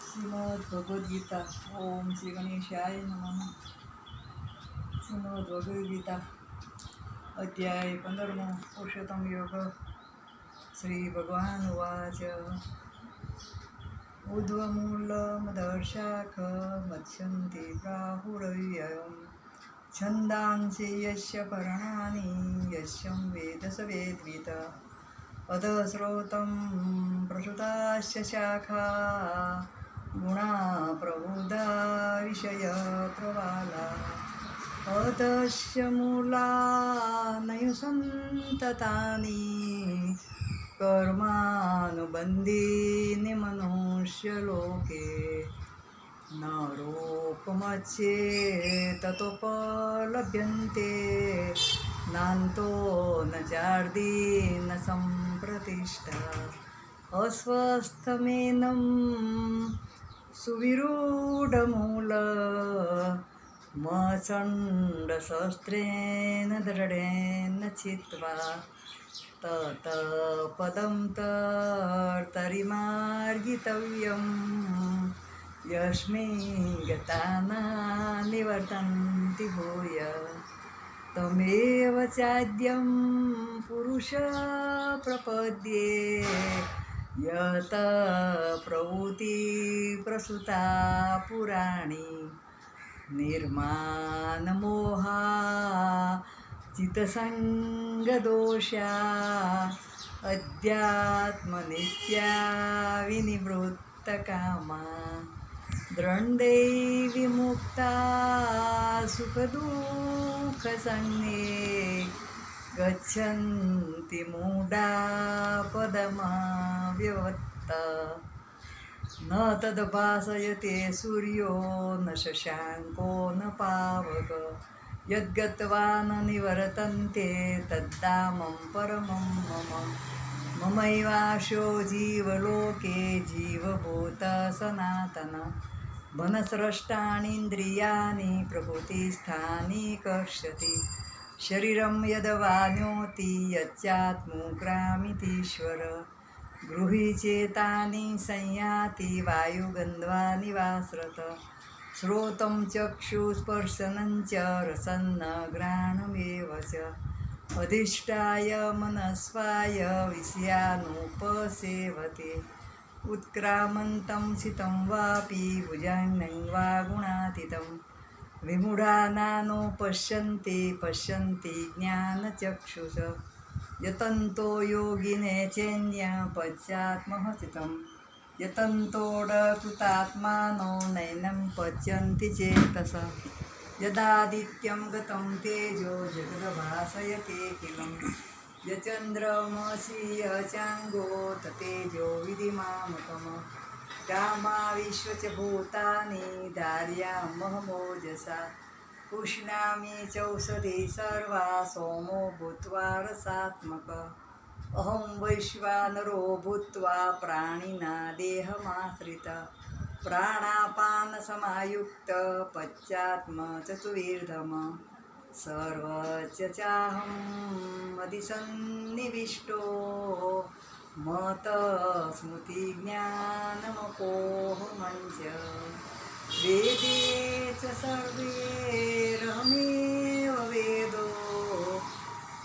श्रीमद् भगवद्गीता। ओम श्री गणेशाय नमः। श्रीमद् भगवद्गीता अध्याय 15 पुरुषोत्तम योग। श्री भगवान उवाच ऊर्ध्वमूलमदर्शाख मत्स्यन्ति प्राहुरव्ययम् छन्दांसि यस्य पर्णानि यस्यं वेद स वेद्वित अधस्रोतं प्रसुतास्य शाखा गुणा प्रबुधा विषयप्रवाला अधस्य मूलानयु सन्ततानि कर्मानुबन्धीनि मनुष्यलोके न रूपमच्ये ततोपलभ्यन्ते नान्तो न चार्दी न सम्प्रतिष्ठा अस्वस्थमेनं सुविरूढमूल मचण्डशस्त्रेण दृढेन छित्त्वा तत्पदं तर्तरिमार्गितव्यम् यस्मिन् गता न निवर्तन्ति भूय तमेव चाद्यं पुरुष प्रपद्ये यत प्रवृत्ति प्रसुता पुराणी निर्माणमोहा चित्तसङ्गदोषा अध्यात्मनित्या विनिवृत्तकामा द्वन्द्वै विमुक्ता सुखदुःखसंज्ञे गच्छन्ति मूढा पदमव्यवत्त न तद्भासयते सूर्यो न शशाङ्को न पावक यद्गत्वा न निवर्तन्ते तद्धामं परमं मम ममैवाशो जीवलोके जीवभूत सनातन मनस्रष्टानीन्द्रियाणि प्रकृतिस्थानि कर्षति शरीरं यद्वान्योति यच्चात्मग्रामितीश्वर गृही चेतानि संयाति वायुगन्ध्वा निवासरत श्रोतं चक्षुस्पर्शनं च रसन्न घ्राणमेव च अधिष्ठाय मनस्वाय विषयानुपसेवते उत्क्रामन्तं सितं वापि भुजङ्गं वा गुणातीतं विमूढानानो पश्यन्ति ज्ञानचक्षुष यतन्तो योगिने चैन्य पश्चात्महसितं यतन्तोऽडकृतात्मानो नैनं पश्यन्ति चेतस यदादित्यं गतं तेजो जगद्भासयतेऽखिलं यचन्द्रमसि यचाङ्गो ततेजो विधिमामकम् कामा विश्वच भूतानि धार्यामहमोजसा पुष्णामि चौषधि सर्वा सोमो भूत्वा रसात्मक अहं वैश्वानरो भूत्वा प्राणिना देहमाश्रित प्राणापानसमायुक्त पश्चात्म चतुर्विधम सर्वस्य चाहं मदिसन्निविष्टो मतस्मृतिज्ञानमपोहमञ्च वेदे च सर्वैरहमेव वेदो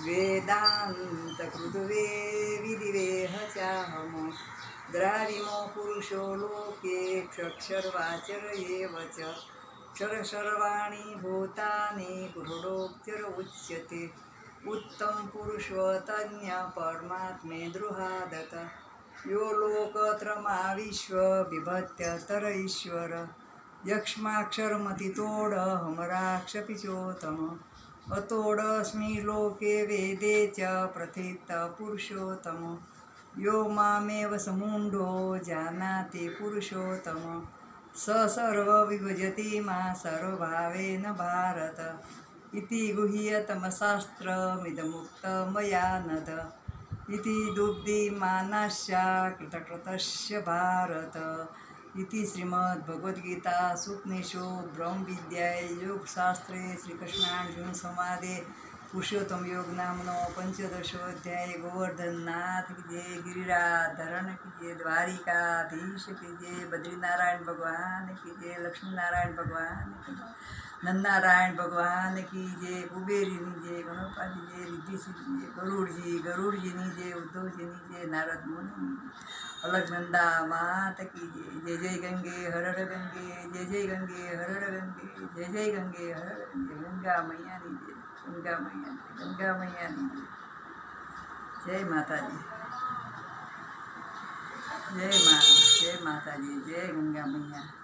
वेदान्तकृद्वे विधिवेह चाहं द्राविमो पुरुषो लोके क्षरवाचर एव च क्षरसर्वाणि भूतानि पुरुषोऽक्षर उच्यते उत्तम पुरुषोत्तन्य परमात्मे द्रुहादत यो लोकत्रमाविश्व बिभत्यतर ईश्वर यक्ष्माक्षरमतितोडहमराक्षपिचोत्तम अतोडस्मि लोके वेदे च प्रथित पुरुषोत्तम यो मामेव समूढो जानाति पुरुषोत्तम स सर्वविभजति मा सर्वभावेन भारत इति गुह्यतमशास्त्रमिदमुक्तं मया नद इति दुग्धिमानस्य कृतकृतस्य भारत इति श्रीमद्भगवद्गीता उपनिषदो ब्रह्मविद्यायां योगशास्त्रे श्रीकृष्णार्जुनसंवादे પુરુષોત્તમ યોગ નામનો 15 અધ્યાય ગોવર્ધન નાથ કી જય, ગિરિરાધરણ કી જય, દ્વારિકાધીશ કી જય, બદ્રીનારાયણ ભગવાન કી જય, લક્ષ્મીનારાયણ ભગવાન કી જય, નંદનારાયણ ભગવાન કી જય, કુબેરીની જય, ગણપાની જય, રિદ્ધિસિદ્ધિ જય, ગરુડજીની જય, ઉદ્ધવજીની જય, નારદ મુનિની જય, અલગનંદા માત કી જય. જય જય ગંગે હર હર ગંગે, જય જય ગંગે હર હર ગંગે, જય જય ગંગે હર હર ગંગે. ગંગા મૈયાની જય, ગંગા મૈયાની જય. જય માતાજી, જય માતાજી, જય ગંગા મૈયા.